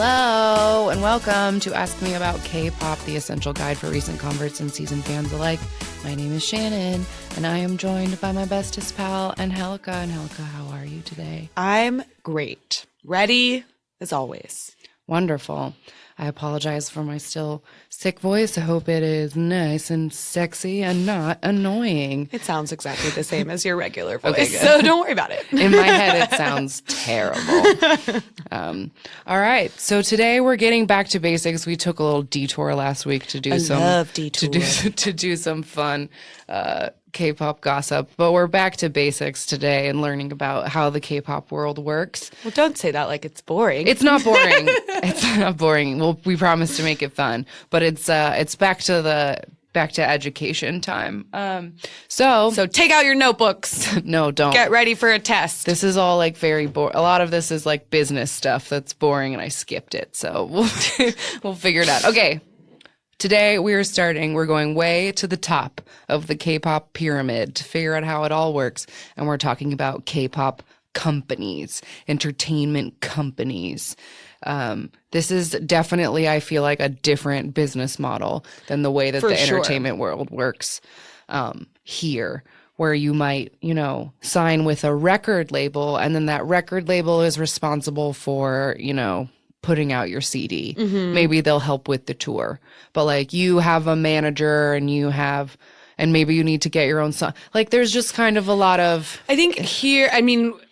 Hello, and welcome to Ask Me About K-Pop, the essential guide for recent converts and seasoned fans alike. My name is Shannon, and I am joined by my bestest pal, Angelica. Angelica, how are you today? I'm great. Ready, as always. Wonderful. I apologize for my still sick voice. I hope it is nice and sexy and not annoying. It sounds exactly the same as your regular voice, Okay, good. so don't worry about it. In my head, it sounds terrible. All right. So today we're getting back to basics. We took a little detour last week to do to do some fun K-pop gossip, but we're back to basics today and learning about how the K-pop world works. Well, don't say that like it's boring. It's not boring. It's not boring. Well, we promise to make it fun, but it's back to education time. So take out your notebooks. No, don't. Get ready for a test. This is all like very boring. A lot of this is like business stuff that's boring, and I skipped it. So we'll figure it out. Okay. Today we're going way to the top of the K-pop pyramid to figure out how it all works. And we're talking about K-pop companies, entertainment companies. This is definitely, I feel like, a different business model than the way that the entertainment world works here, where you might, sign with a record label, and then that record label is responsible for, putting out your CD. Mm-hmm. Maybe they'll help with the tour. But like you have a manager and maybe you need to get your own song. Like there's just kind of a lot of... I think here,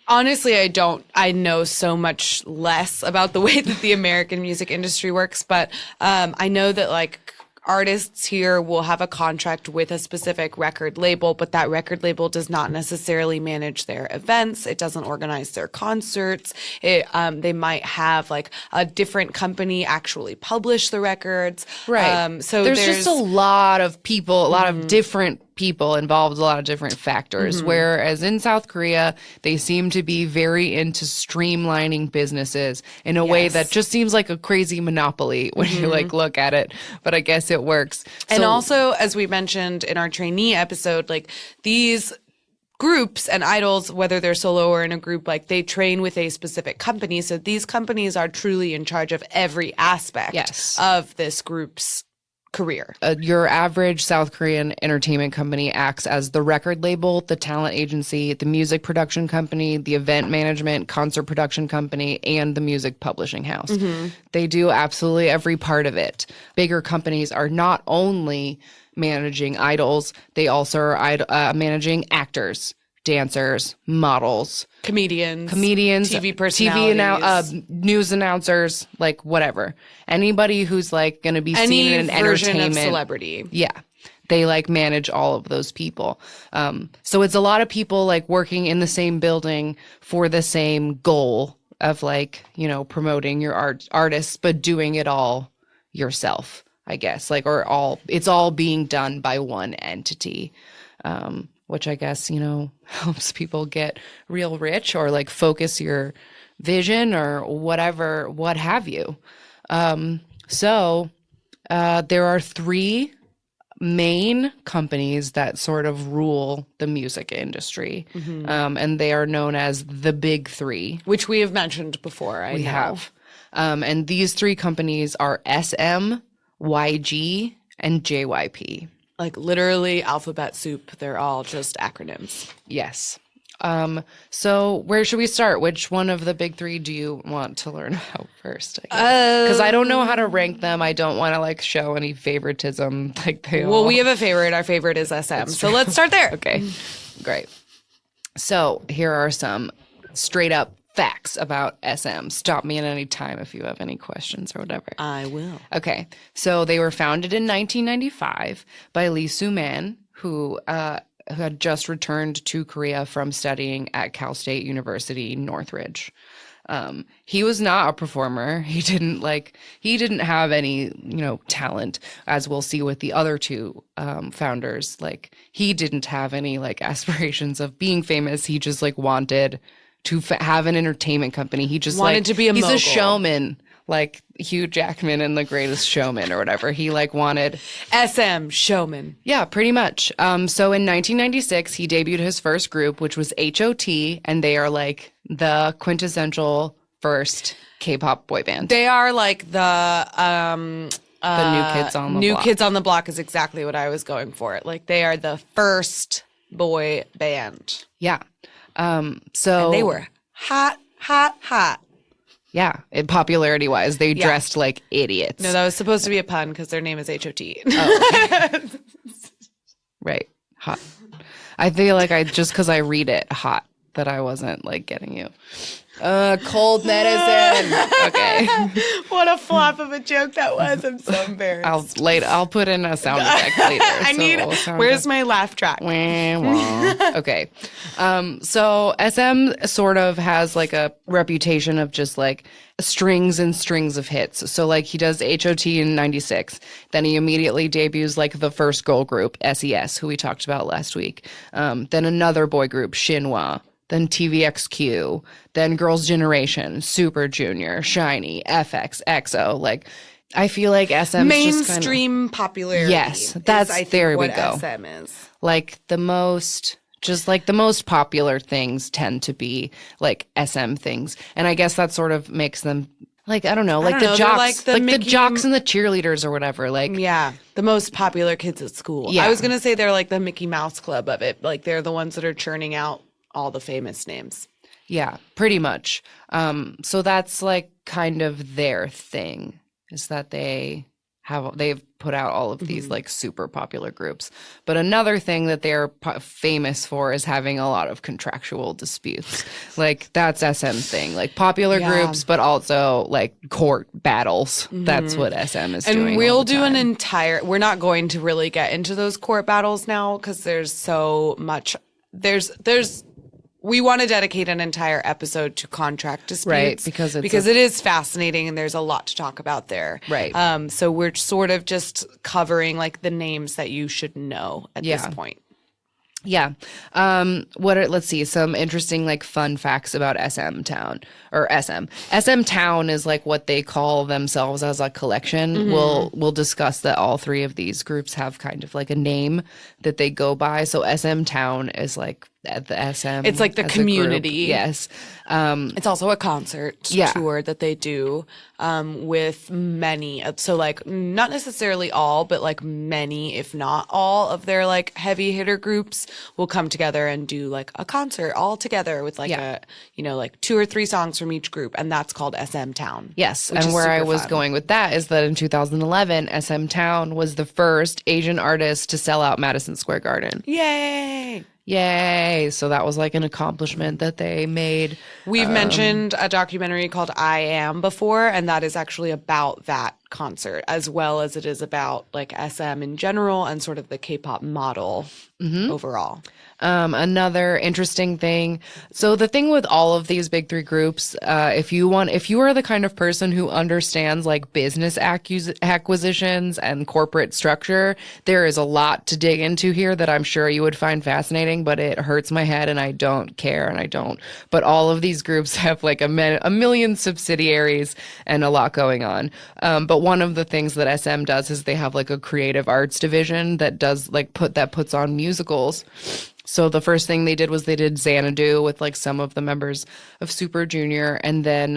honestly, I know so much less about the way that the American music industry works, but I know that like artists here will have a contract with a specific record label, but that record label does not necessarily manage their events. It doesn't organize their concerts. They might have like a different company actually publish the records. Right. So there's just a lot of people, a lot of different people involved, a lot of different factors. Whereas in South Korea, they seem to be very into streamlining businesses in a way that just seems like a crazy monopoly when you like look at it. But I guess it works. And also, as we mentioned in our trainee episode, like these groups and idols, whether they're solo or in a group, like they train with a specific company. So these companies are truly in charge of every aspect of this group's career. Your average South Korean entertainment company acts as the record label, the talent agency, the music production company, the event management, concert production company, and the music publishing house. They do absolutely every part of it. Bigger companies are not only managing idols, they also are managing actors, dancers, models, comedians, TV TV personalities, news announcers, like whatever. Anybody who's like going to be seen in an version entertainment of celebrity. Yeah. They like manage all of those people. So it's a lot of people like working in the same building for the same goal of like, promoting your artists, but doing it all yourself, I guess. Like, it's all being done by one entity. Which I guess, helps people get real rich or like focus your vision or whatever, what have you. So there are three main companies that sort of rule the music industry. And they are known as the big three. Which we have mentioned before, We have. And these three companies are SM, YG, and JYP. Like literally alphabet soup. They're all just acronyms. Yes. So where should we start? Which one of the big three do you want to learn about first? Because I don't know how to rank them. I don't want to like show any favoritism. We have a favorite. Our favorite is SM. So let's start there. Okay, great. So here are some straight up facts about SM. Stop me at any time if you have any questions or whatever. I will. Okay. So they were founded in 1995 by Lee Soo-man, who had just returned to Korea from studying at Cal State University, Northridge. He was not a performer. He didn't have any, talent, as we'll see with the other two founders. Like he didn't have any like aspirations of being famous. He just like wanted to have an entertainment company. He just wanted to be a mogul. He's a showman, like Hugh Jackman in The Greatest Showman or whatever. He like wanted SM showman. Yeah, pretty much. So in 1996, he debuted his first group, which was HOT, and they are like the quintessential first K-pop boy band. They are like The New Kids on the New Block. Kids on the Block is exactly what I was going for. Like they are the first boy band. Yeah. So And they were hot, hot, hot. yeah, popularity wise, they dressed like idiots. No, that was supposed to be a pun because their name is H.O.T. Right. Hot. I feel like just because I read it hot, that I wasn't like getting you. Cold medicine. Okay. What a flop of a joke that was. I'm so embarrassed. I'll put in a sound effect later. Where's my laugh track? Okay. So SM sort of has like a reputation of just like strings and strings of hits. So like he does HOT in 96. Then he immediately debuts like the first girl group, SES, who we talked about last week. Then another boy group, Shinhwa. Then TVXQ, then Girls' Generation, Super Junior, Shiny, FX, EXO. Like, I feel like SM mainstream popularity. Yes, there we go. SM is like the most popular things tend to be like SM things, and I guess that sort of makes them like the jocks, the jocks and the cheerleaders or whatever. Like the most popular kids at school. Yeah. I was gonna say they're like the Mickey Mouse Club of it. Like they're the ones that are churning out all the famous names. Yeah, pretty much. So that's like kind of their thing, is that they've put out all of these like super popular groups. But another thing that they're famous for is having a lot of contractual disputes. Like that's SM thing, like popular groups, but also like court battles. That's what SM is doing. And we'll do we're not going to really get into those court battles now because there's so much. We want to dedicate an entire episode to contract disputes, right? Because it is fascinating and there's a lot to talk about there, right? So we're sort of just covering like the names that you should know at this point. Yeah. Let's see, some interesting like fun facts about SM Town or SM. SM Town is like what they call themselves as a collection. We'll discuss that all three of these groups have kind of like a name that they go by. So SM Town is like the SM. It's like the community. Yes. It's also a concert tour that they do with many. So like not necessarily all, but like many, if not all of their like heavy hitter groups will come together and do like a concert all together with like like 2 or 3 songs from each group. And that's called SM Town. Yes. And where I was going with that is that in 2011, SM Town was the first Asian artist to sell out Madison Square Garden. Yay. So that was like an accomplishment that they made. We've mentioned a documentary called I Am before, and that is actually about that concert as well as it is about like SM in general and sort of the K-pop model overall. Another interesting thing. So the thing with all of these big 3 groups, if you are the kind of person who understands like business acquisitions and corporate structure, there is a lot to dig into here that I'm sure you would find fascinating, but it hurts my head and I don't care and I don't. But all of these groups have like a million subsidiaries and a lot going on. But one of the things that SM does is they have like a creative arts division that does like puts on musicals. So the first thing they did was they did Xanadu with like some of the members of Super Junior, and then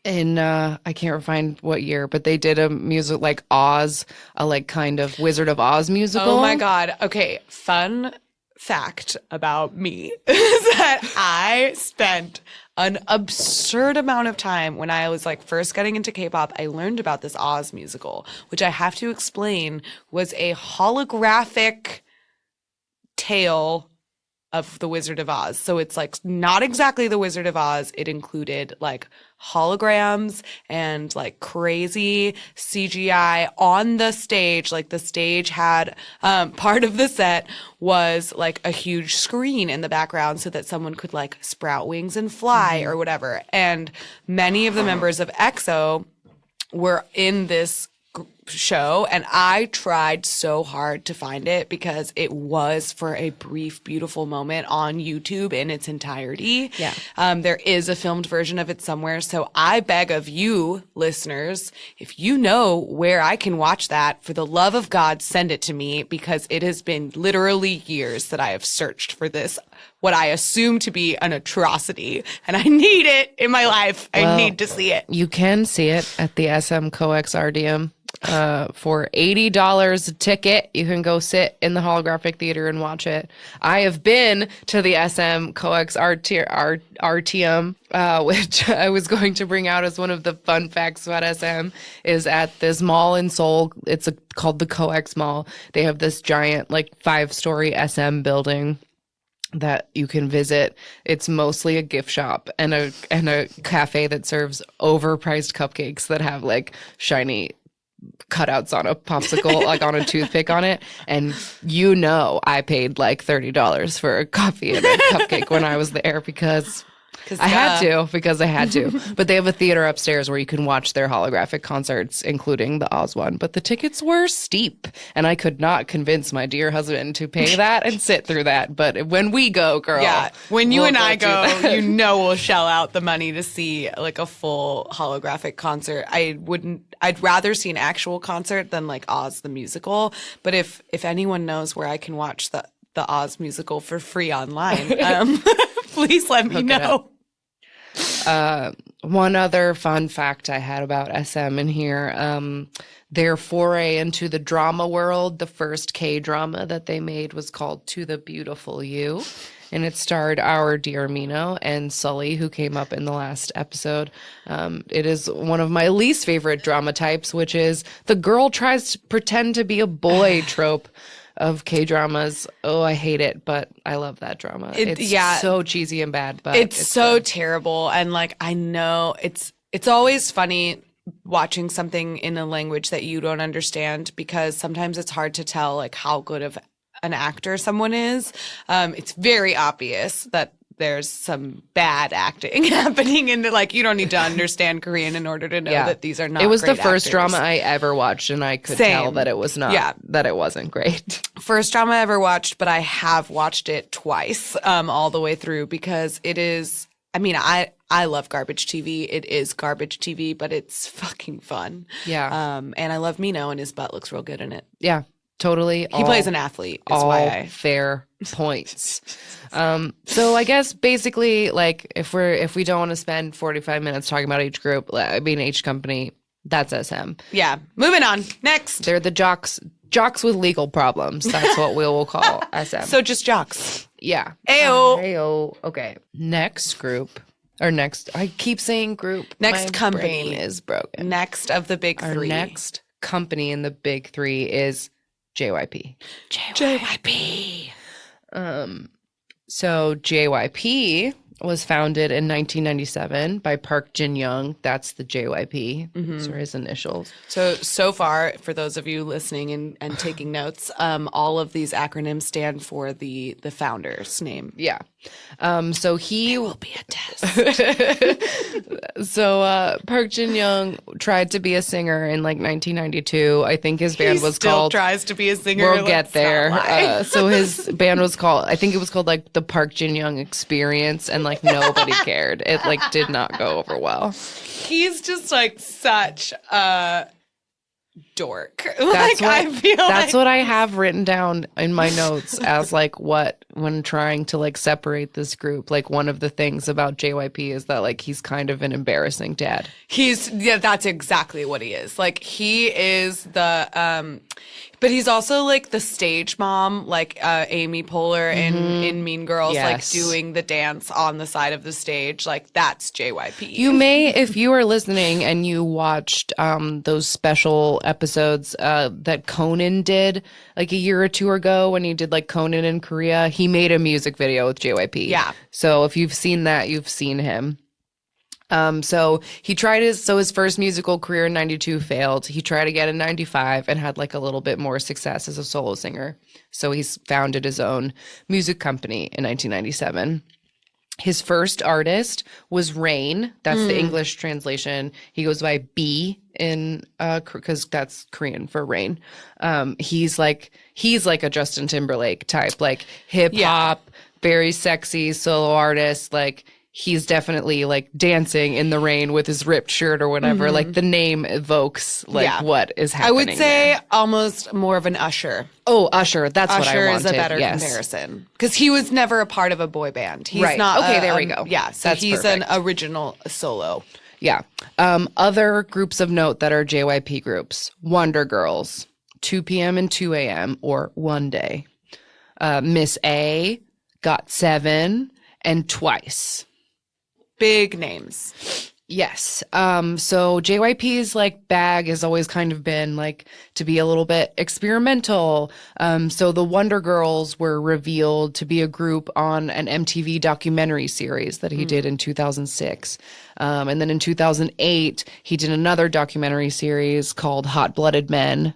I can't find what year, but they did a music like Oz, a like kind of Wizard of Oz musical. Oh my God. Okay. Fun fact about me is that I spent an absurd amount of time when I was like first getting into K-pop. I learned about this Oz musical, which I have to explain was a holographic tale of the Wizard of Oz. So it's like not exactly the Wizard of Oz. It included like holograms and like crazy CGI on the stage. Like the stage had part of the set was like a huge screen in the background so that someone could like sprout wings and fly or whatever. And many of the members of EXO were in this show, and I tried so hard to find it because it was for a brief, beautiful moment on YouTube in its entirety. Yeah. There is a filmed version of it somewhere, so I beg of you, listeners, if you know where I can watch that, for the love of God, send it to me because it has been literally years that I have searched for this what I assume to be an atrocity, and I need it in my life. I need to see it. You can see it at the SM Coex RDM. For $80 a ticket, you can go sit in the holographic theater and watch it. I have been to the SM Coex RTM, which I was going to bring out as one of the fun facts about SM, is at this mall in Seoul. It's called the Coex Mall. They have this giant, like, 5-story SM building that you can visit. It's mostly a gift shop and a cafe that serves overpriced cupcakes that have, like, shiny cutouts on a popsicle, like on a toothpick on it. And I paid like $30 for a coffee and a cupcake when I was there because I had to. But they have a theater upstairs where you can watch their holographic concerts, including the Oz one. But the tickets were steep, and I could not convince my dear husband to pay that and sit through that. But when we go, girl, when you and I go, we'll shell out the money to see like a full holographic concert. I'd rather see an actual concert than like Oz the musical. But if anyone knows where I can watch the Oz musical for free online, please let me know. One other fun fact I had about SM in here, their foray into the drama world, the first K-drama that they made was called To the Beautiful You, and it starred our dear Mino and Sully, who came up in the last episode. It is one of my least favorite drama types, which is the girl tries to pretend to be a boy trope of K-dramas. Oh, I hate it, but I love that drama. It's so cheesy and bad, but it's so good. Terrible. And like, I know it's always funny watching something in a language that you don't understand, because sometimes it's hard to tell like how good of an actor someone is. It's very obvious that there's some bad acting happening, and like you don't need to understand Korean in order to know that these are not. It was great the first actors. drama I ever watched, and I could tell that it was not. That it wasn't great. First drama I ever watched, but I have watched it twice, all the way through, because it is. I mean, I love garbage TV. It is garbage TV, but it's fucking fun. Yeah. And I love Mino, and his butt looks real good in it. Yeah. Totally. He plays an athlete. Is why fair points. So I guess basically, like, if we don't want to spend 45 minutes talking about each group, each company, that's SM. Yeah. Moving on. Next. They're the jocks with legal problems. That's what we will call SM. So just jocks. Yeah. Ayo. Ayo. Okay. Next group. Or next. I keep saying group. Next My company brain is broken. Next of the big three. Our next company in the big three is JYP. So JYP was founded in 1997 by Park Jin Young. That's the JYP. Those are his initials. So far, for those of you listening and taking notes, all of these acronyms stand for the founder's name. Yeah. So he will be a test. So Park Jin Young tried to be a singer in like 1992. I think his band was called. Tries to be a singer. We'll get there. So his band was called. I think it was called like the Park Jin Young Experience, and like nobody cared. It like did not go over well. He's just like such a dork. That's what I have written down in my notes as like when trying to like separate this group. Like one of the things about JYP is that like he's kind of an embarrassing dad. That's exactly what he is. Like he is but he's also like the stage mom, like Amy Poehler in Mean Girls, like doing the dance on the side of the stage. Like that's JYP. You may, if you are listening and you watched those special episodes that Conan did like a year or two ago when he did like Conan in Korea, he made a music video with JYP. Yeah. So if you've seen that, you've seen him. So his first musical career in 92 failed. He tried again in 95 and had like a little bit more success as a solo singer. So he's founded his own music company in 1997. His first artist was Rain. That's the English translation. He goes by B in because that's Korean for rain. He's like a Justin Timberlake type, like hip hop, very sexy solo artist. Like he's definitely like dancing in the rain with his ripped shirt or whatever. Like the name evokes like what is happening. I would say there. almost more of an Usher. Oh, Usher. That's what I Usher wanted. is a better yes. comparison because he was never a part of a boy band. He's Right. not. Okay, there we go. Yeah, so That's he's perfect. an original solo. Yeah. Other groups of note that are JYP groups: Wonder Girls, 2 p.m. and 2 a.m. or One Day, Miss A, Got 7, and Twice. Big names. Yes. So JYP's like bag has always kind of been like to be a little bit experimental. So the Wonder Girls were revealed to be a group on an MTV documentary series that he did in 2006. And then in 2008, he did another documentary series called Hot Blooded Men.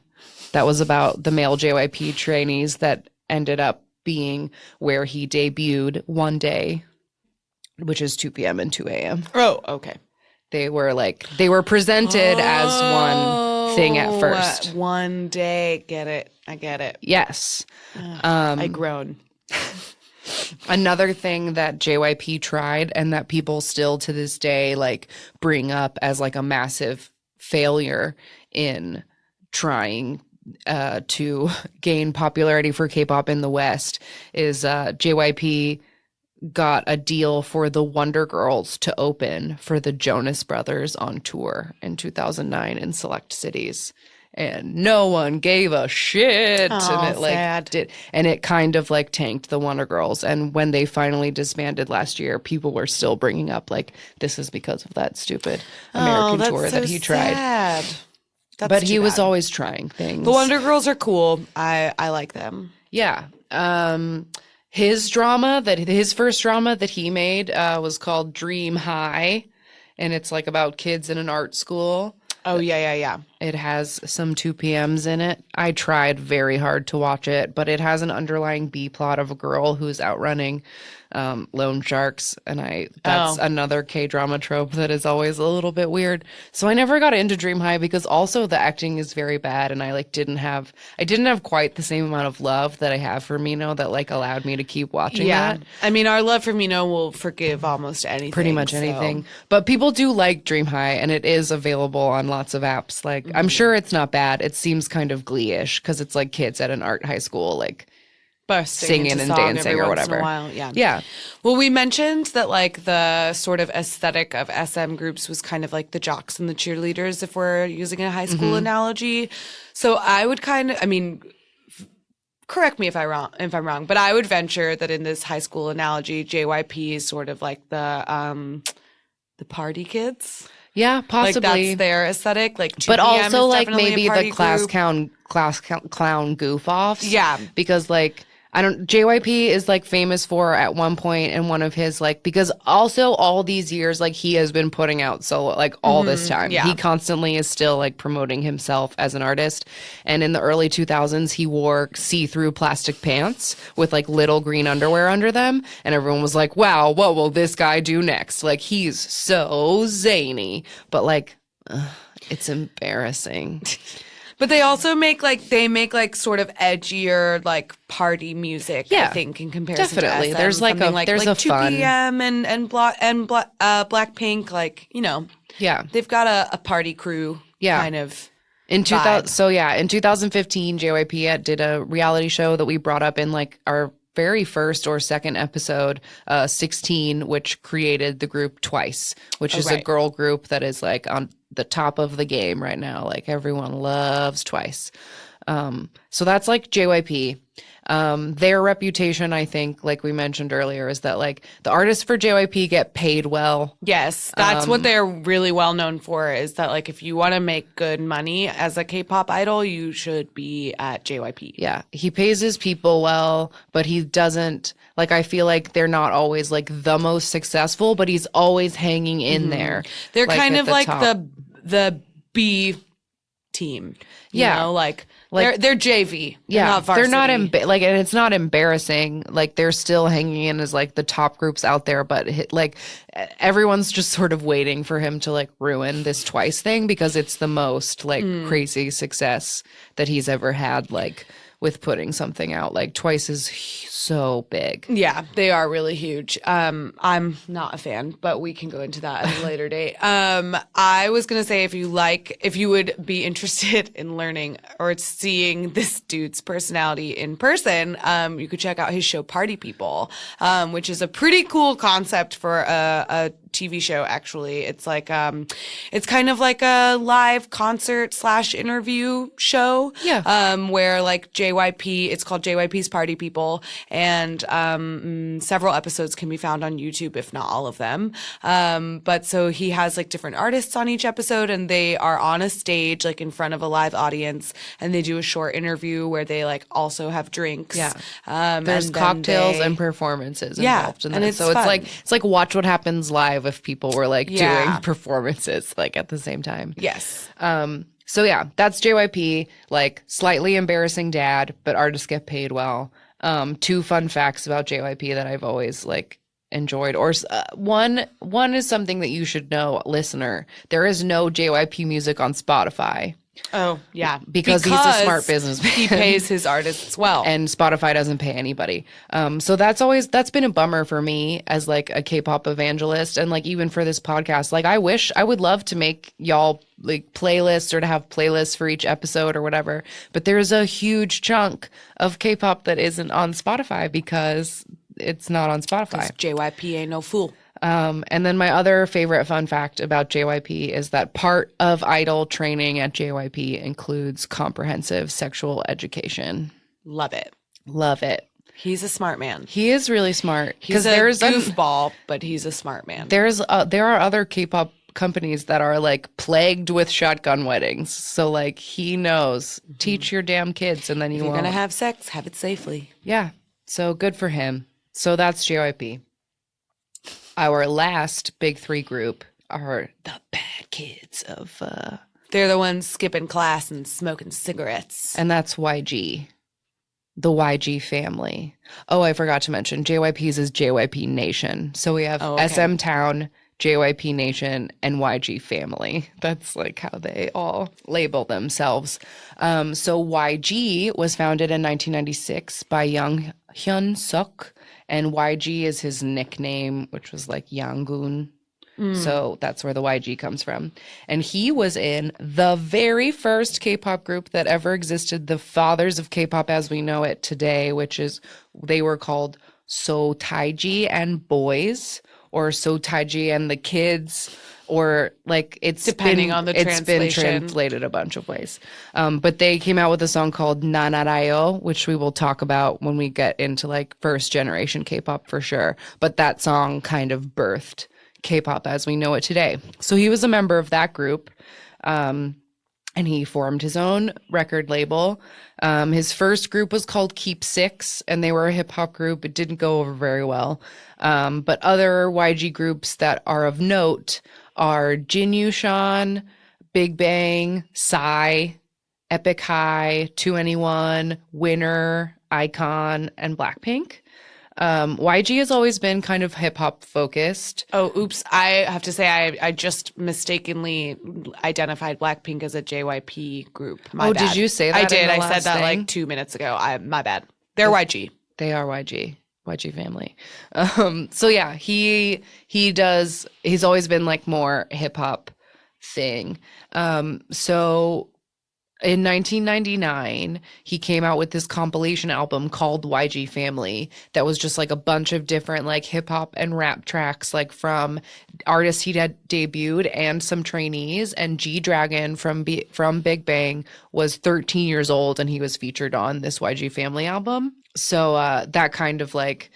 That was about the male JYP trainees that ended up being where he debuted One Day, which is 2 p.m. and 2 a.m. Oh, okay. They were presented as one thing at first. One Day. Get it. I get it. Yes. I groan. Another thing that JYP tried and that people still to this day like bring up as like a massive failure in trying to gain popularity for K-pop in the West is JYP got a deal for the Wonder Girls to open for the Jonas Brothers on tour in 2009 in select cities. And no one gave a shit. Oh, and it like sad. and it kind of like tanked the Wonder Girls. And when they finally disbanded last year, people were still bringing up like this is because of that stupid American tour that he tried. Sad. That's But he too was bad. always trying things. The Wonder Girls are cool. I like them. Yeah. His first drama that he made was called Dream High, and it's like about kids in an art school. Oh, yeah. It has some 2 p.m.s in it. I tried very hard to watch it, but it has an underlying B plot of a girl who's outrunning loan sharks, and that's another K-drama trope that is always a little bit weird. So I never got into Dream High because also the acting is very bad, and I didn't have quite the same amount of love that I have for Mino that like allowed me to keep watching that. I mean, our love for Mino will forgive almost anything. Pretty much anything. But people do like Dream High, and it is available on lots of apps. Like, I'm sure it's not bad. It seems kind of glee-ish because it's like kids at an art high school, like Bursting singing into and song dancing every or once in whatever. a while. Yeah. Yeah. Well, we mentioned that like the sort of aesthetic of SM groups was kind of like the jocks and the cheerleaders, if we're using a high school analogy. So I would correct me if I'm wrong, but I would venture that in this high school analogy, JYP is sort of like the party kids. Yeah, possibly. Like that's their aesthetic. Like 2 but PM also is like definitely maybe a party the class group. clown goof offs. Yeah. Because like JYP is like famous for at one point in one of his like, because also all these years like he has been putting out solo like all this time. yeah. He constantly is still like promoting himself as an artist. And in the early 2000s he wore see-through plastic pants with like little green underwear under them, and everyone was like, wow, what will this guy do next? Like he's so zany. But like it's embarrassing. But they also make like sort of edgier like party music. Yeah, I think in comparison definitely. to SM, There's like something there's a 2 fun PM and Blackpink, like, you know. Yeah. They've got a party crew kind of in 2000. vibe. So yeah, in 2015, JYP did a reality show that we brought up in like our very first or second episode, 16, which created the group Twice, which is a right. girl group that is like on the top of the game right now. Like everyone loves Twice. So that's like JYP. Their reputation, I think, like we mentioned earlier, is that like the artists for JYP get paid well. Yes, that's what they're really well known for, is that like if you want to make good money as a K-pop idol, you should be at JYP. Yeah, he pays his people well, but he doesn't, like, I feel like they're not always like the most successful, but he's always hanging in there. They're like, kind at of the like top. the B team. You Yeah. know, like Like- they're JV. Yeah, they're not varsity. like, and it's not embarrassing. Like they're still hanging in as like the top groups out there, but like everyone's just sort of waiting for him to like ruin this Twice thing because it's the most like crazy success that he's ever had, like with putting something out. Like Twice is so big. Yeah, they are really huge. I'm not a fan, but we can go into that at a later date. I was gonna say if you would be interested in learning or seeing this dude's personality in person, you could check out his show Party People, which is a pretty cool concept for a TV show. Actually, it's like it's kind of like a live concert / interview show. Yeah. Where like JYP, it's called JYP's Party People, and several episodes can be found on YouTube, if not all of them. But so he has like different artists on each episode, and they are on a stage like in front of a live audience, and they do a short interview where they like also have drinks. Yeah. There's Cocktails and performances involved in that. and it's so fun. it's like Watch What Happens Live if people were like Yeah. doing performances like at the same time. Yes. So yeah, that's JYP, like slightly embarrassing dad, but artists get paid well. 2 fun facts about JYP that I've always like enjoyed, or one is something that you should know, listener. There is no JYP music on Spotify. Oh, yeah. Because he's a smart businessman. He pays his artists well. And Spotify doesn't pay anybody. So that's been a bummer for me as like a K-pop evangelist, and like even for this podcast. Like I would love to make y'all like playlists or to have playlists for each episode or whatever. But there's a huge chunk of K-pop that isn't on Spotify because it's not on Spotify. JYP ain't no fool. And then my other favorite fun fact about JYP is that part of idol training at JYP includes comprehensive sexual education. Love it. Love it. He's a smart man. He is really smart. He's a goofball, but he's a smart man. There are other K-pop companies that are like plagued with shotgun weddings. So like he knows, teach your damn kids, and then If you're won't. gonna have sex, have it safely. Yeah. So good for him. So that's JYP. Our last big 3 group are the bad kids of They're the ones skipping class and smoking cigarettes. and that's YG. The YG family. Oh, I forgot to mention JYP's is JYP Nation. So we have SM Town, JYP Nation, and YG family. That's like how they all label themselves. So YG was founded in 1996 by Young Hyun Suk, and YG is his nickname, which was like Yangun. So that's where the YG comes from. And he was in the very first K-pop group that ever existed, the fathers of K-pop as we know it today, which is they were called So Taiji and Boys, or So Taiji and the Kids, or like it's Depending on the it's been translation. translated a bunch of ways. But they came out with a song called Nanarayo, which we will talk about when we get into like first generation K-pop for sure. But that song kind of birthed K-pop as we know it today. So he was a member of that group. And he formed his own record label. His first group was called Keep Six, and they were a hip hop group. It didn't go over very well. But other YG groups that are of note are Jinyushan, Big Bang, Psy, Epic High, 2NE1, Winner, Icon, and Blackpink. YG has always been kind of hip hop focused. Oh, oops. I have to say, I just mistakenly identified Blackpink as a JYP group. My bad. Did you say that? I did. in the I said last that thing? like 2 minutes ago. My bad. They're YG. They are YG family. So yeah, he's always been like more hip hop thing. So in 1999, he came out with this compilation album called YG Family that was just like a bunch of different like hip hop and rap tracks, like from artists he had debuted and some trainees. And G Dragon from Big Bang was 13 years old, and he was featured on this YG Family album. So that kind of like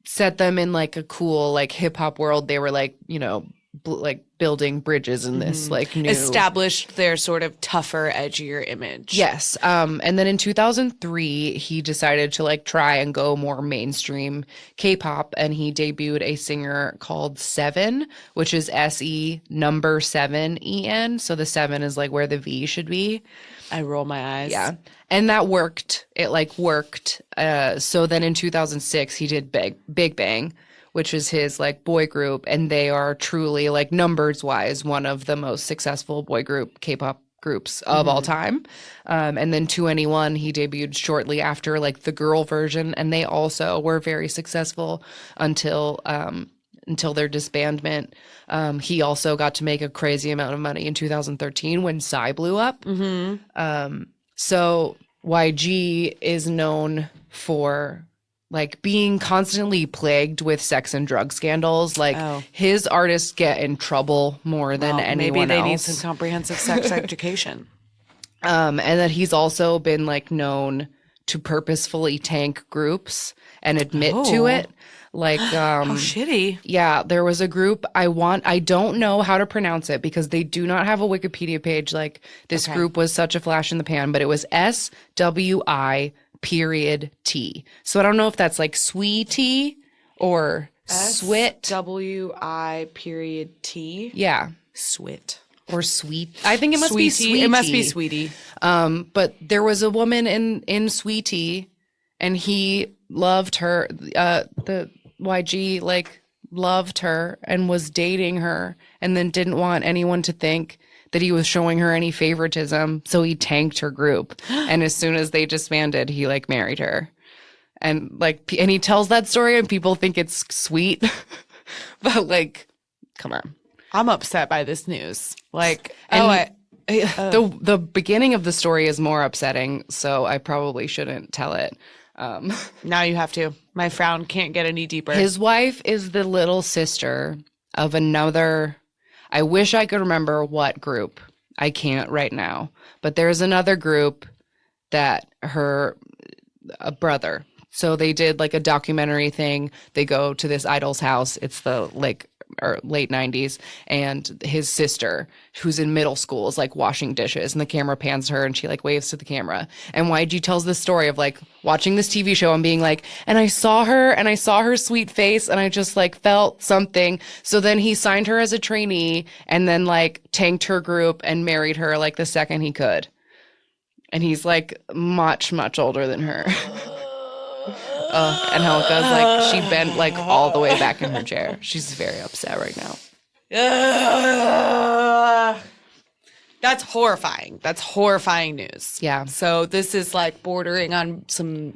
set them in like a cool like hip hop world. They were like, you know, like building bridges in this like new Established their sort of tougher, edgier image. Yes. And then in 2003, he decided to like try and go more mainstream K-pop, and he debuted a singer called Seven, which is SE7EN. So the 7 is like where the V should be. I roll my eyes. Yeah. And that worked. It like worked. So then in 2006, he did Big Bang, which is his like boy group, and they are truly like numbers wise one of the most successful boy group K-pop groups of all time. And then 2NE1, he debuted shortly after, like the girl version, and they also were very successful until their disbandment. He also got to make a crazy amount of money in 2013 when Psy blew up. So YG is known for like being constantly plagued with sex and drug scandals. Like his artists get in trouble more than anyone maybe they need else. some comprehensive sex education. And that he's also been like known to purposefully tank groups and admit to it. Like How shitty. yeah, there was a group I don't know how to pronounce it because they do not have a Wikipedia page. Like this group was such a flash in the pan, but it was SWI period T. So I don't know if that's like sweetie or swit. SWI period T. Yeah. Swit. Or sweet. I think it must be sweetie. It must be sweetie. But there was a woman in Sweetie, and he loved her. The YG like loved her and was dating her, and then didn't want anyone to think that he was showing her any favoritism, so he tanked her group. And as soon as they disbanded, he like married her. And like, and he tells that story, and people think it's sweet, but like, come on. I'm upset by this news. Like, the beginning of the story is more upsetting, so I probably shouldn't tell it. Now you have to. My frown can't get any deeper. His wife is the little sister of another. I wish I could remember what group. I can't right now. But there's another group that a brother. So they did like a documentary thing. They go to this idol's house. It's the late 90s, and his sister, who's in middle school, is like washing dishes, and the camera pans her and she like waves to the camera. And YG tells this story of like watching this TV show and being like, and I saw her sweet face, and I just like felt something. So then he signed her as a trainee and then like tanked her group and married her like the second he could. And he's like much, much older than her. And Helga's like, she bent like all the way back in her chair. She's very upset right now. That's horrifying. That's horrifying news. Yeah. So this is like bordering on some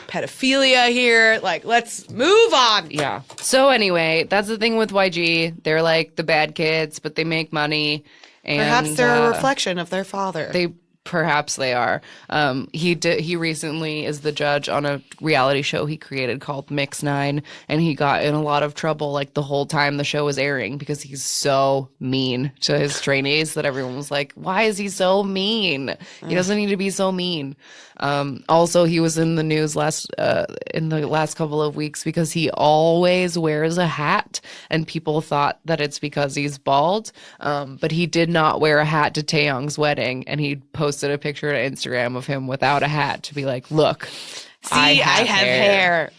pedophilia here. Like, let's move on. Yeah. So anyway, that's the thing with YG. They're like the bad kids, but they make money. And Perhaps they're a reflection of their father. Perhaps they are. He recently is the judge on a reality show he created called Mix 9, and he got in a lot of trouble like the whole time the show was airing because he's so mean to his trainees that everyone was like, why is he so mean? He doesn't need to be so mean. Also, he was in the news in the last couple of weeks because he always wears a hat, and people thought that it's because he's bald. But he did not wear a hat to Taeyong's wedding, and he posted a picture to Instagram of him without a hat to be like, look, see, I have hair.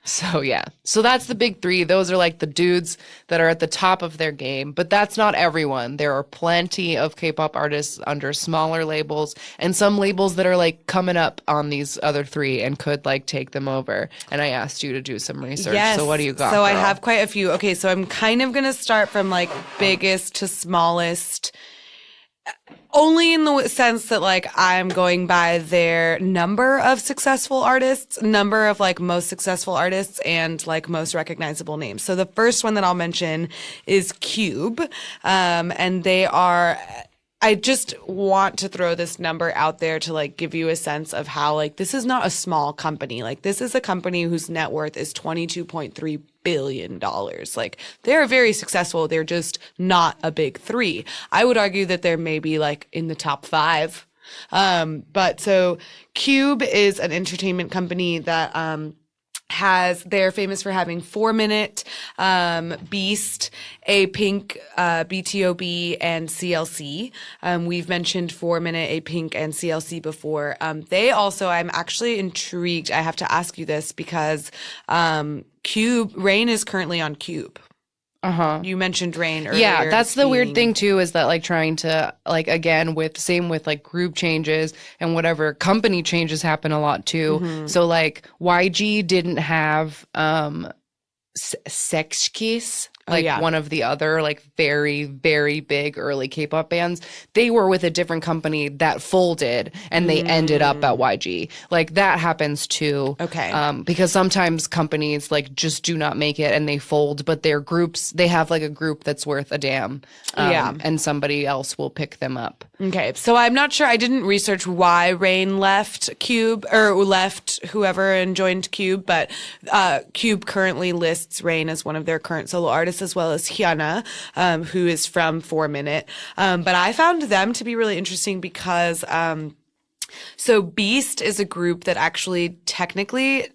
So yeah, so that's the big three. Those are like the dudes that are at the top of their game, but that's not everyone. There are plenty of K-pop artists under smaller labels and some labels that are like coming up on these other three and could like take them over. And I asked you to do some research. Yes. So what do you got? So I girl? have quite a few. Okay, so I'm kind of going to start from like biggest to smallest. Only in the sense that like I'm going by their number of successful artists, number of like most successful artists, and like most recognizable names. So the first one that I'll mention is Cube, and they are. I just want to throw this number out there to like give you a sense of how like this is not a small company. Like this is a company whose net worth is $22.3 billion. Like they're very successful. They're just not a big three. I would argue that they're maybe like in the top 5. But so Cube is an entertainment company that, they're famous for having 4 Minute, Beast, A Pink, BTOB, and CLC. We've mentioned 4 Minute, A Pink, and CLC before. They also, I'm actually intrigued. I have to ask you this because Cube, Rain is currently on Cube. Uh-huh. You mentioned Rain earlier. Yeah, that's the weird thing too, is that like trying to like, again, with like group changes and whatever company changes happen a lot too. Mm-hmm. So like YG didn't have Sex Kiss like yeah. one of the other like very, very big early K-pop bands. They were with a different company that folded and they ended up at YG. Like that happens too. Okay. Because sometimes companies like just do not make it and they fold, but their groups, they have like a group that's worth a damn. Yeah. And somebody else will pick them up. Okay, so I'm not sure. I didn't research why Rain left Cube or left whoever and joined Cube, but Cube currently lists Rain as one of their current solo artists, as well as Hyuna, who is from 4 Minute. But I found them to be really interesting because so Beast is a group that actually technically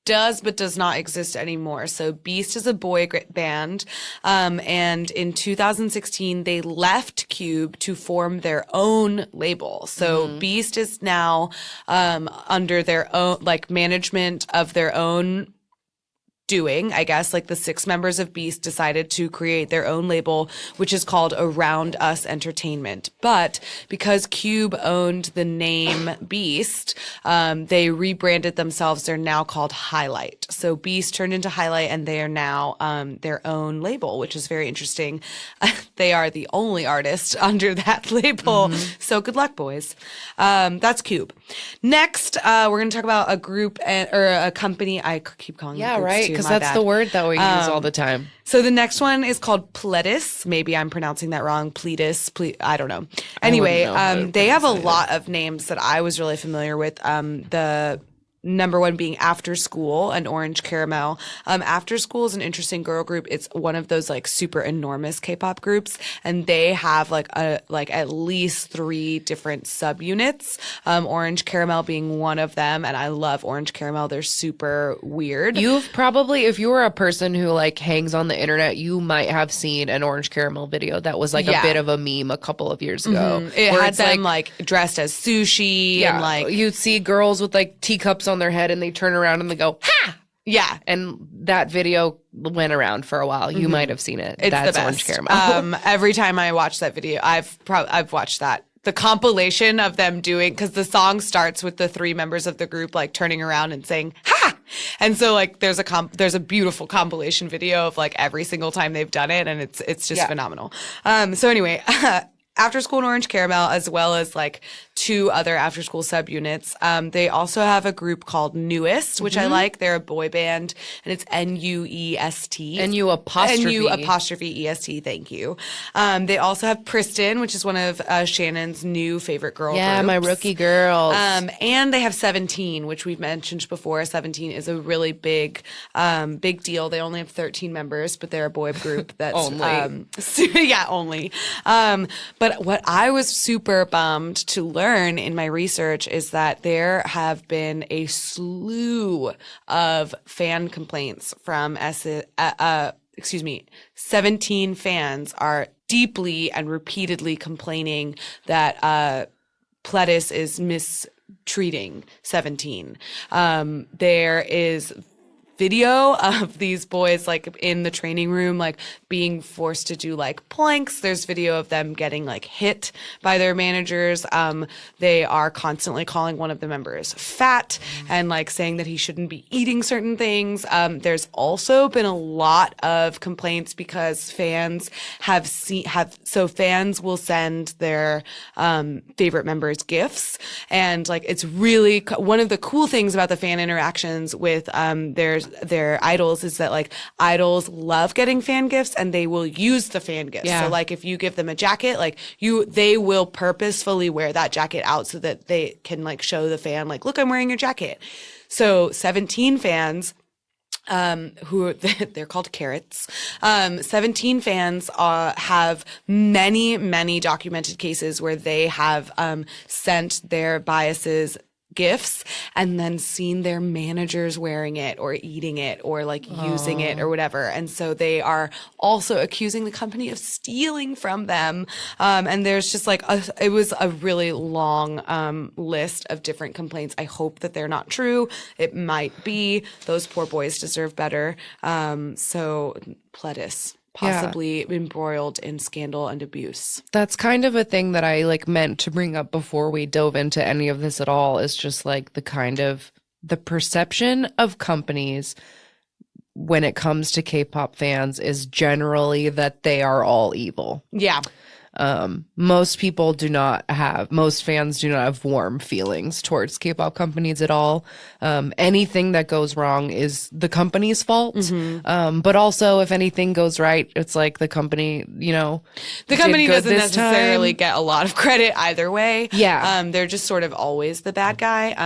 does but does not exist anymore. So Beast is a boy band, and in 2016 they left Cube to form their own label. So Beast is now under their own like management of their own doing, I guess, like the 6 members of Beast decided to create their own label, which is called Around Us Entertainment. But because Cube owned the name Beast, they rebranded themselves. They're now called Highlight. So Beast turned into Highlight and they are now their own label, which is very interesting. They are the only artist under that label. So good luck, boys. That's Cube. Next, we're going to talk about a group or a company. I keep calling them groups too. Because that's the word that we use all the time. So the next one is called Pledis. Maybe I'm pronouncing that wrong. Pledis. I don't know. Anyway, they have a lot of names that I was really familiar with. The number one being After School and Orange Caramel. After School is an interesting girl group. It's one of those like super enormous K-pop groups, and they have like at least 3 different subunits. Orange Caramel being one of them, and I love Orange Caramel. They're super weird. You've probably, if you were a person who like hangs on the internet, you might have seen an Orange Caramel video that was like a bit of a meme a couple of years ago. It had them like dressed as sushi and like you'd see girls with like teacups on their head and they turn around and they go, ha! Yeah. And that video went around for a while. You might have seen it. It's That's the Orange best. Caramel. Every time I watch that video, I've watched that. The compilation of them doing, because the song starts with the 3 members of the group like turning around and saying "ha," and so like there's a beautiful compilation video of like every single time they've done it, and it's just phenomenal. So anyway. After School and Orange Caramel, as well as like 2 other after school subunits. They also have a group called Newest, which I like. They're a boy band, and it's N-U-E-S-T. N-U apostrophe. N-U apostrophe E-S-T, thank you. They also have Pristin, which is one of Shannon's new favorite girl groups. Yeah, my rookie girls. And they have 17, which we've mentioned before. 17 is a really big deal. They only have 13 members, but they're a boy group that's only. Only. But what I was super bummed to learn in my research is that there have been a slew of fan complaints from 17 fans are deeply and repeatedly complaining that Pledis is mistreating 17. There is video of these boys like in the training room like being forced to do like planks. There's video of them getting like hit by their managers. They are constantly calling one of the members fat and like saying that he shouldn't be eating certain things. There's also been a lot of complaints because fans fans will send their favorite members gifts, and like it's really one of the cool things about the fan interactions with their idols is that like idols love getting fan gifts and they will use the fan gifts. Yeah. So like if you give them a jacket, like they will purposefully wear that jacket out so that they can like show the fan like, look, I'm wearing your jacket. So 17 fans who they're called carrots. 17 fans have many documented cases where they have sent their biases gifts and then seen their managers wearing it or eating it or like using it or whatever. And so they are also accusing the company of stealing from them. And there's just like it was a really long list of different complaints. I hope that they're not true. It might be. Those poor boys deserve better. So Pledis. Possibly embroiled in scandal and abuse. That's kind of a thing that I like meant to bring up before we dove into any of this at all, is just like the perception of companies when it comes to K-pop fans is generally that they are all evil. Yeah. Most fans do not have warm feelings towards K-pop companies at all. Anything that goes wrong is the company's fault. But also if anything goes right, it's like the company, the company doesn't necessarily get a lot of credit either way. Yeah. They're just sort of always the bad guy.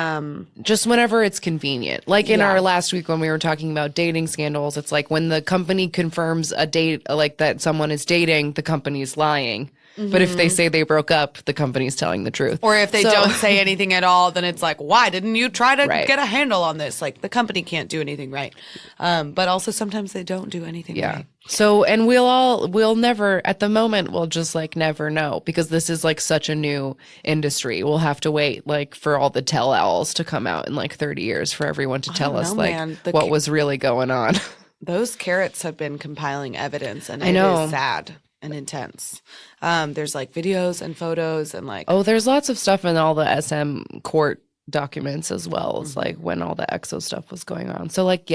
Just whenever it's convenient. Like in our last week when we were talking about dating scandals, it's like when the company confirms a date, like that someone is dating, the company's lying. But if they say they broke up, the company's telling the truth. Or if they don't say anything at all, then it's like, why didn't you try to get a handle on this? Like, the company can't do anything right. But also sometimes they don't do anything right. So, and we'll never, at the moment, we'll just like never know because this is like such a new industry. We'll have to wait like for all the tell-alls to come out in like 30 years for everyone to tell us what was really going on. Those carrots have been compiling evidence and it is sad and intense. There's like videos and photos and like there's lots of stuff in all the SM court documents as well as like when all the EXO stuff was going on. So like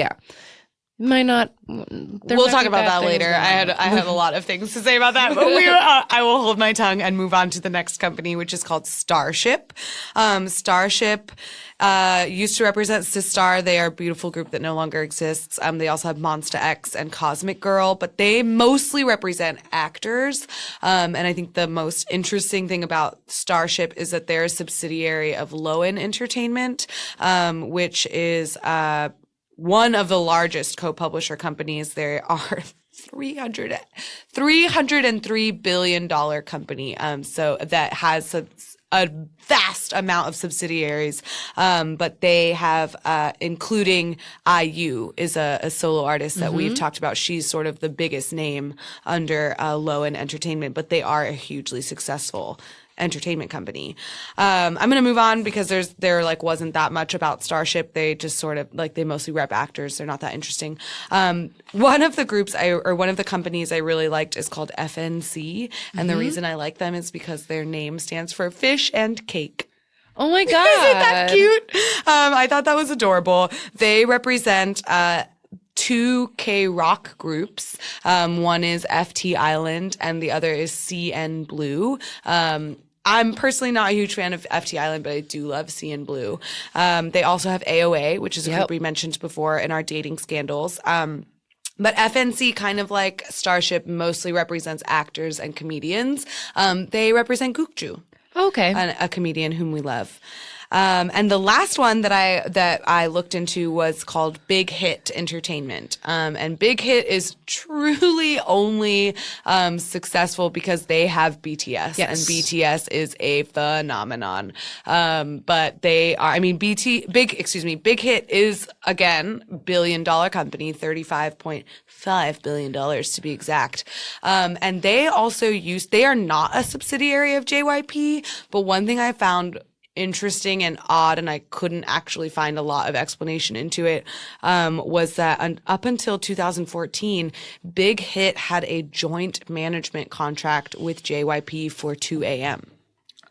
might not. We'll talk about that later. I had a lot of things to say about that, but I will hold my tongue and move on to the next company, which is called Starship. Starship used to represent Sistar. They are a beautiful group that no longer exists. They also have Monsta X and Cosmic Girl, but they mostly represent actors. And I think the most interesting thing about Starship is that they're a subsidiary of Lowen Entertainment, which is one of the largest co-publisher companies. They are $303 billion company. So that has a vast amount of subsidiaries. But they have, including IU is a solo artist that we've talked about. She's sort of the biggest name under Lowen Entertainment, but they are a hugely successful entertainment company. I'm going to move on because there like wasn't that much about Starship. They just sort of like, they mostly rep actors. They're not that interesting. One of the groups one of the companies I really liked is called FNC. And the reason I like them is because their name stands for Fish and Cake. Oh my God. Isn't that cute? I thought that was adorable. They represent, two K-rock groups. One is FT Island and the other is CN Blue. I'm personally not a huge fan of FT Island, but I do love CN Blue. They also have AOA, which is a group we mentioned before in our dating scandals. But FNC, kind of like Starship, mostly represents actors and comedians. They represent Gukju. Okay. A comedian whom we love. And the last one that I looked into was called Big Hit Entertainment. And Big Hit is truly only successful because they have BTS. Yes. And BTS is a phenomenon. But they are, I mean, Big Hit is, again, $1 billion company, $35.5 billion to be exact. And they are not a subsidiary of JYP, but one thing I found interesting and odd, and I couldn't actually find a lot of explanation into it, was that up until 2014, Big Hit had a joint management contract with JYP for 2AM.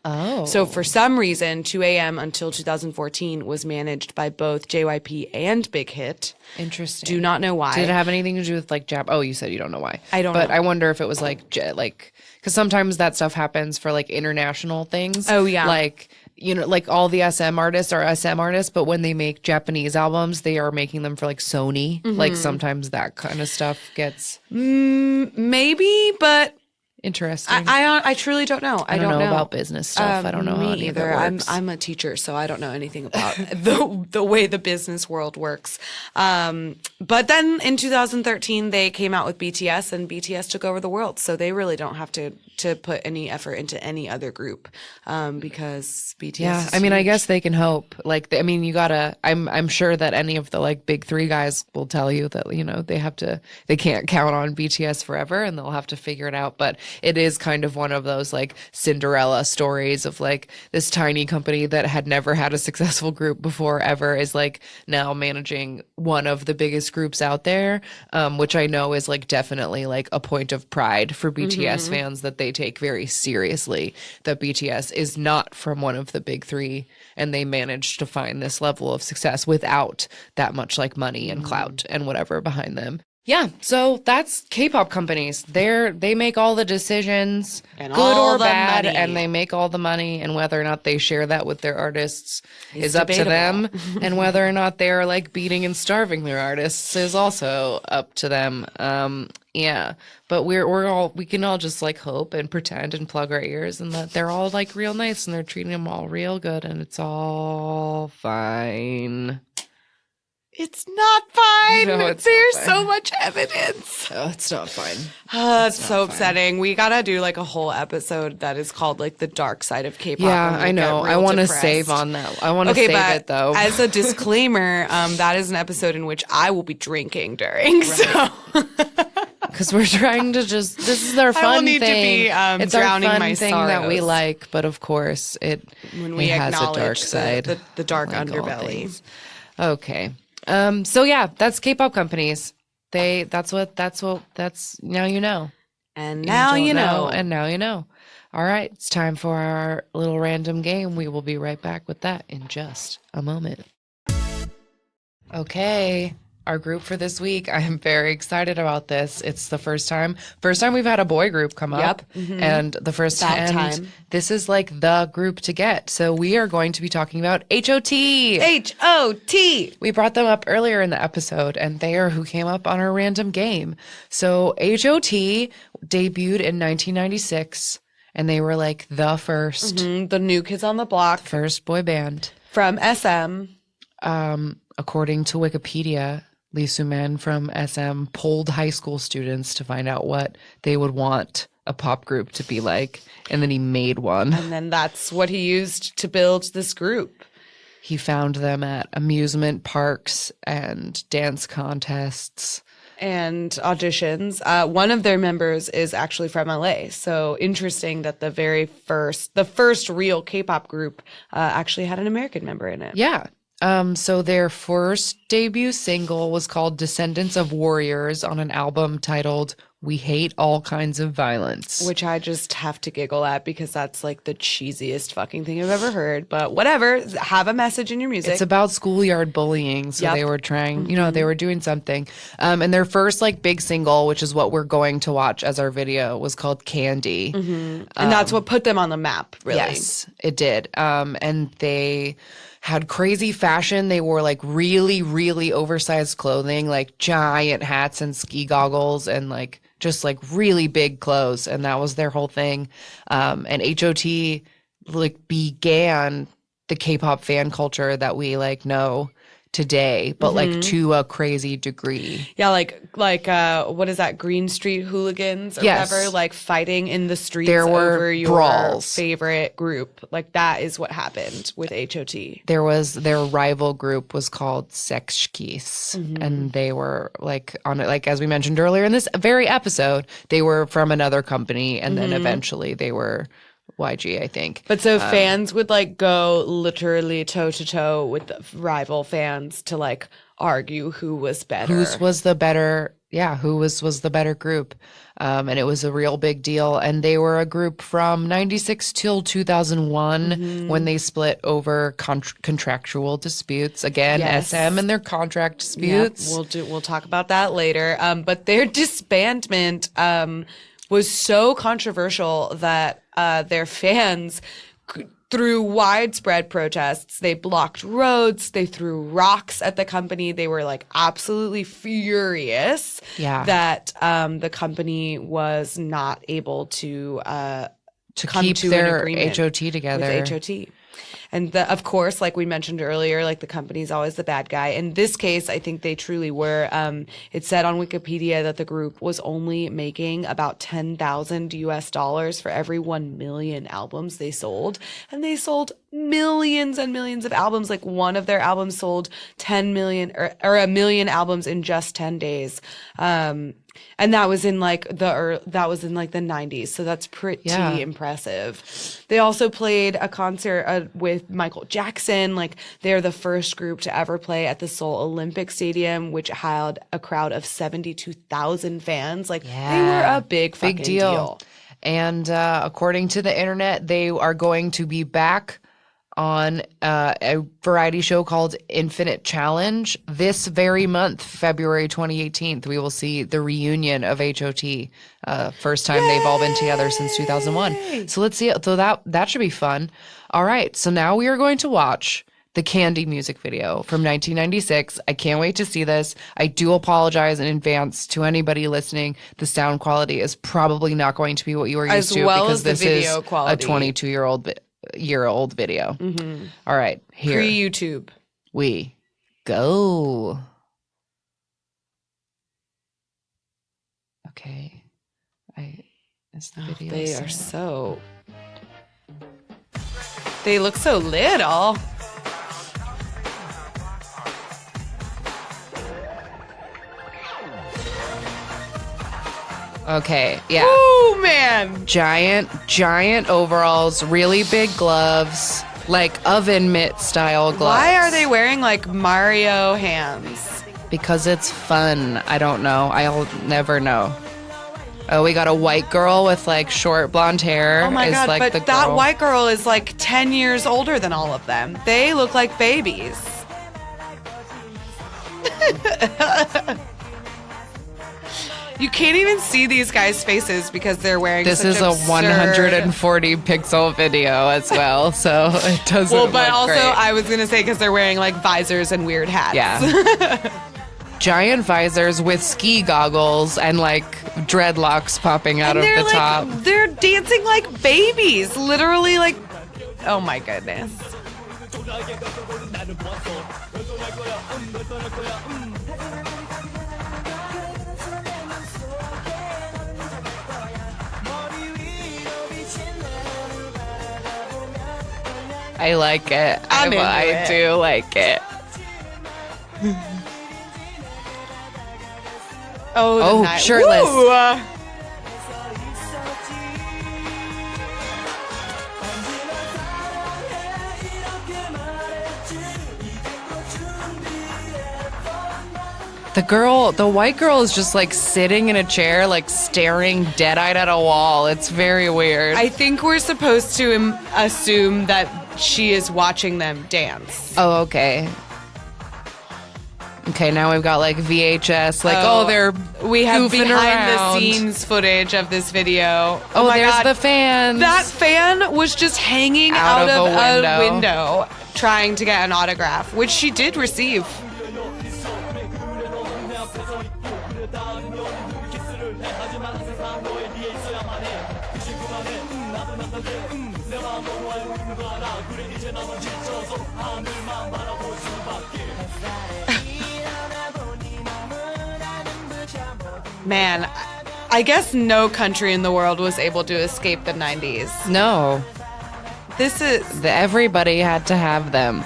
Oh. So for some reason, 2AM until 2014 was managed by both JYP and Big Hit. Interesting. Do not know why. Did it have anything to do with like Jap? Oh, you said you don't know why. I don't know. But I wonder if it was like because sometimes that stuff happens for like international things. Oh, yeah. Like, like all the SM artists are SM artists, but when they make Japanese albums, they are making them for like Sony. Like sometimes that kind of stuff gets maybe, but interesting. I truly don't know. I don't know about business stuff. I don't know how any either. of it works. I'm a teacher, so I don't know anything about the way the business world works. But then in 2013, they came out with BTS, and BTS took over the world. So they really don't have to put any effort into any other group because BTS. Yeah, is I mean, huge. I guess they can hope. Like, I mean, you gotta. I'm sure that any of the like big three guys will tell you that they can't count on BTS forever, and they'll have to figure it out. But it is kind of one of those like Cinderella stories of like this tiny company that had never had a successful group before ever is like now managing one of the biggest groups out there, which I know is like definitely like a point of pride for BTS fans, that they take very seriously that BTS is not from one of the big three, and they managed to find this level of success without that much like money and clout and whatever behind them. Yeah, so that's K-pop companies. They make all the decisions, And good all or the bad, money. and they make all the money, and whether or not they share that with their artists is up to debatable. them, and whether or not they're like beating and starving their artists is also up to them. Yeah, but we can all just like hope and pretend and plug our ears, and that they're all like real nice and they're treating them all real good, and it's all fine. It's not fine. No, it's There's not fine. so much evidence. Oh, it's not fine. It's so upsetting. We gotta do like a whole episode that is called like the dark side of K-pop. Yeah, when we I know. get I real want to depressed. save on that. I want to save but it though. as a disclaimer, that is an episode in which I will be drinking during. So Because we're trying to just, this is our fun I will need thing. to be it's our drowning fun my thing that we sorrows. like, but of course when we has a acknowledge dark side. the dark like all underbelly. things. Okay. So yeah, that's K-pop companies. That's now you know. And now you know. And now you know. All right, it's time for our little random game. We will be right back with that in just a moment. Okay, our group for this week. I am very excited about this. It's the first time we've had a boy group come up, and the first About time. time. This is like the group to get. So we are going to be talking about HOT. HOT. We brought them up earlier in the episode, and they are who came up on our random game. So HOT debuted in 1996, and they were like the first The new kids on the block first boy band. from SM. According to Wikipedia, Lee Soo-man from SM polled high school students to find out what they would want a pop group to be like, and then he made one. And then that's what he used to build this group. He found them at amusement parks and dance contests. And auditions. One of their members is actually from LA. So interesting that the first real K-pop group actually had an American member in it. Yeah. So their first debut single was called Descendants of Warriors on an album titled We Hate All Kinds of Violence. Which I just have to giggle at because that's like the cheesiest fucking thing I've ever heard. But whatever, have a message in your music. It's about schoolyard bullying. So Yep. they were trying, they were doing something. And their first like big single, which is what we're going to watch as our video, was called Candy. and that's what put them on the map, really. Yes, it did. And they had crazy fashion. They wore like really, really oversized clothing, like giant hats and ski goggles and like just like really big clothes. And that was their whole thing. And HOT like began the K-pop fan culture that we like know today, but like to a crazy degree. Yeah, like what is that? Green Street hooligans or Yes. whatever, like fighting in the streets There were over your brawls. favorite group. Like that is what happened with HOT. There was their rival group was called Sexkies, and they were like on it, like as we mentioned earlier in this very episode, they were from another company, and then eventually they were YG, I think. But so fans would like go literally toe to toe with the rival fans to like argue who was better. Who was the better group? And it was a real big deal. And they were a group from 96 till 2001 when they split over contractual disputes. Again, Yes. SM and their contract disputes. We'll talk about that later. But their disbandment was so controversial that their fans, through widespread protests, they blocked roads, they threw rocks at the company. They were like absolutely furious that the company was not able to come keep to their an agreement HOT together. with HOT. And of course, like we mentioned earlier, like the company's always the bad guy. In this case, I think they truly were. It said on Wikipedia that the group was only making about $10,000 for every 1 million albums they sold. And they sold millions and millions of albums. Like one of their albums sold 10 million or 1 million albums in just 10 days. And that was in like the 90s. So that's pretty impressive. They also played a concert with Michael Jackson. Like they're the first group to ever play at the Seoul Olympic Stadium, which had a crowd of 72,000 fans. Like they were a big fucking deal. And according to the internet, they are going to be back on a variety show called Infinite Challenge this very month, February 2018. We will see the reunion of HOT. First time they've all been together since 2001. So let's see. So that should be fun. All right. So now we are going to watch the Candy music video from 1996. I can't wait to see this. I do apologize in advance to anybody listening. The sound quality is probably not going to be what you are used to because this is a 22-year-old video. Mm-hmm. All right, here. Pre-YouTube. We go. Okay. Is the video they look so little. Okay, yeah. Oh, man. Giant overalls, really big gloves, like oven mitt style gloves. Why are they wearing like Mario hands? Because it's fun. I don't know. I'll never know. Oh, we got a white girl with like short blonde hair. Oh my God, like but that white girl is like 10 years older than all of them. They look like babies. You can't even see these guys' faces because they're wearing this is a 140 pixel video as well, so it doesn't well, but look also great. I was going to say because they're wearing like visors and weird hats. Yeah. Giant visors with ski goggles and like dreadlocks popping out of the top. They're dancing like babies, literally like, oh my goodness. I like it. I do like it. Oh, shirtless. Woo! The white girl is just like sitting in a chair, like staring dead-eyed at a wall. It's very weird. I think we're supposed to assume that she is watching them dance. Oh, okay. Okay, now we've got like VHS, like, they're we have behind the scenes footage of this video. Oh my God. The fans. That fan was just hanging out of a window trying to get an autograph, which she did receive. Man, I guess no country in the world was able to escape the 90s. No. Everybody had to have them.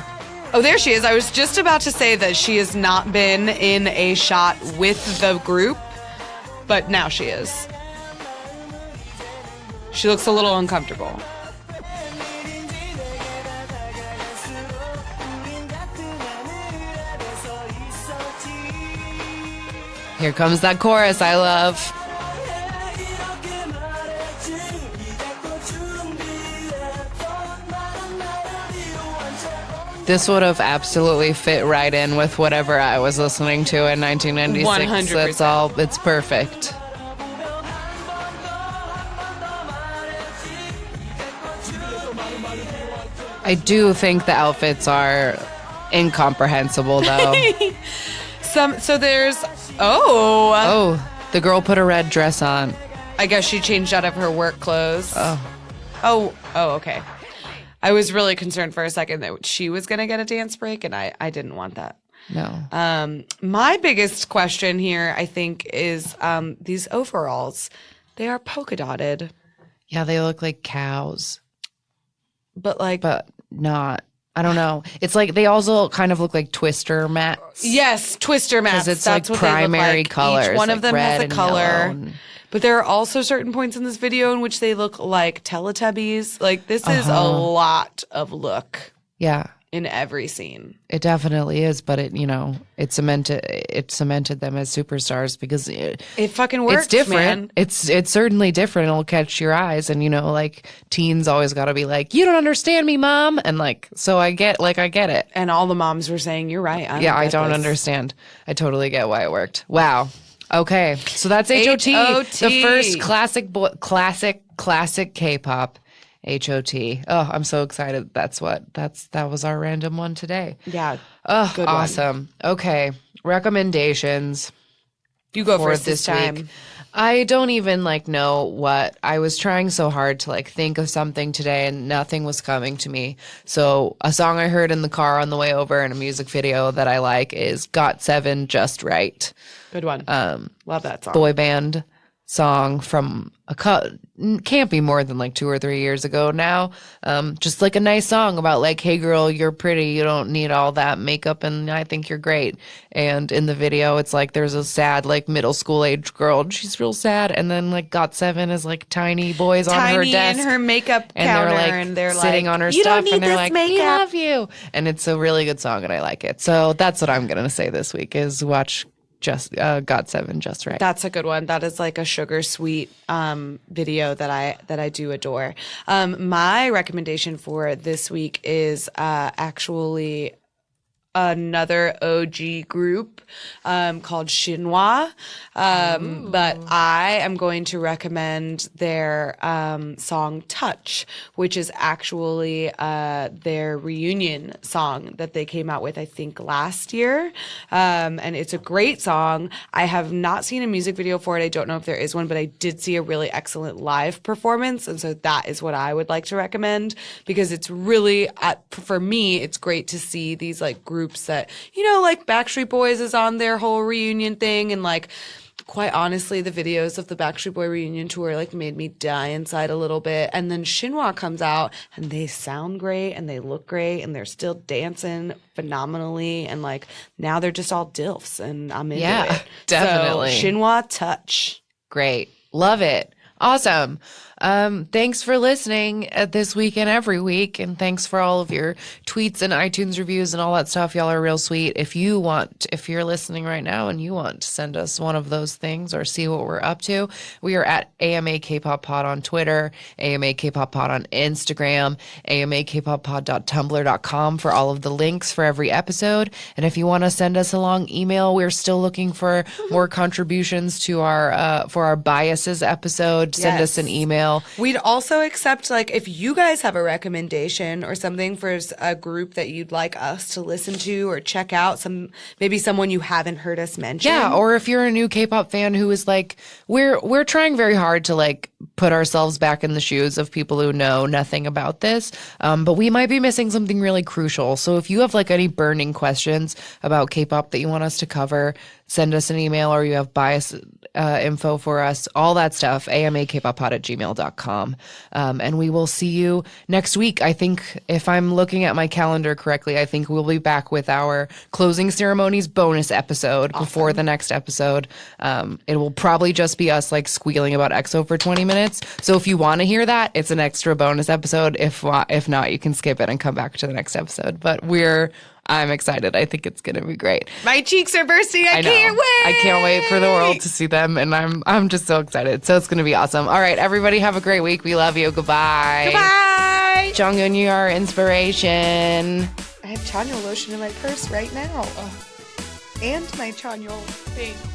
Oh, there she is. I was just about to say that she has not been in a shot with the group, but now she is. She looks a little uncomfortable. Here comes that chorus I love. This would have absolutely fit right in with whatever I was listening to in 1996. 100%. It's perfect. I do think the outfits are incomprehensible, though. So there's the girl put a red dress on. I guess she changed out of her work clothes. Oh, okay. I was really concerned for a second that she was going to get a dance break, and I didn't want that. No. My biggest question here, I think, is these overalls. They are polka dotted. Yeah, they look like cows. But not. I don't know. It's like they also kind of look like twister mats. Yes, twister mats. Because it's That's like what they look primary like. colors. Each one of them has a color. And... But there are also certain points in this video in which they look like Teletubbies. Like, this is a lot of look. Yeah. In every scene. It definitely is, but it cemented them as superstars because it fucking works. It's different. Man. It's certainly different. It'll catch your eyes, and like teens always got to be like, "You don't understand me, mom," and like, so I get it. And all the moms were saying, "You're right." I don't understand. I totally get why it worked. Wow. Okay, so that's HOT. The first classic K-pop. HOT. Oh, I'm so excited. That was our random one today. Yeah. Oh, good awesome. One. Okay. Recommendations. You go first this time. Week. I don't even know what. I was trying so hard to think of something today and nothing was coming to me. So a song I heard in the car on the way over and a music video that I like is GOT7 Just Right. Good one. Love that song. Boy band song from can't be more than 2 or 3 years ago now. Just a nice song about hey girl, you're pretty, you don't need all that makeup and I think you're great. And in the video it's there's a sad middle school age girl and she's real sad, and then GOT7 is tiny boys on her desk in her makeup and counter, and they're sitting on her you stuff don't need and they're this makeup. We love you, and it's a really good song and I like it. So that's what I'm gonna say this week is watch GOT7 Just Right. That's a good one. That is a sugar sweet video that I do adore. My recommendation for this week is actually another OG group called Shinhwa. But I am going to recommend their song Touch, which is actually their reunion song that they came out with, I think, last year. And it's a great song. I have not seen a music video for it. I don't know if there is one, but I did see a really excellent live performance. And so that is what I would like to recommend, because it's really, for me, it's great to see these groups that, Backstreet Boys is on their whole reunion thing, and quite honestly, the videos of the Backstreet Boy reunion tour made me die inside a little bit. And then Shinhwa comes out and they sound great and they look great and they're still dancing phenomenally, and now they're just all DILFs and I'm into it. Definitely. So, Shinhwa Touch. Great. Love it. Awesome. Thanks for listening this week and every week. And thanks for all of your tweets and iTunes reviews and all that stuff. Y'all are real sweet. If you're listening right now and you want to send us one of those things or see what we're up to, we are at AMA Kpop Pod on Twitter, AMA Kpop Pod on Instagram, amakpoppod.tumblr.com for all of the links for every episode. And if you want to send us a long email, we're still looking for more contributions to for our biases episode. Send us an email. We'd also accept if you guys have a recommendation or something for a group that you'd like us to listen to or check out, maybe someone you haven't heard us mention. Yeah, or if you're a new K-pop fan who is we're trying very hard to put ourselves back in the shoes of people who know nothing about this, but we might be missing something really crucial. So if you have any burning questions about K-pop that you want us to cover, send us an email, or you have bias info for us, all that stuff, amakpoppod@gmail.com. And we will see you next week. I think, if I'm looking at my calendar correctly, I think we'll be back with our closing ceremonies bonus episode before the next episode. It will probably just be us squealing about EXO for 20 minutes. So if you want to hear that, it's an extra bonus episode. If not, you can skip it and come back to the next episode. But I'm excited. I think it's going to be great. My cheeks are bursting. I can't wait. I can't wait for the world to see them, and I'm just so excited. So it's going to be awesome. All right, everybody, have a great week. We love you. Goodbye. Goodbye. Jonghyun, you are inspiration. I have Chanyeol lotion in my purse right now. And my Chanyeol. Thanks.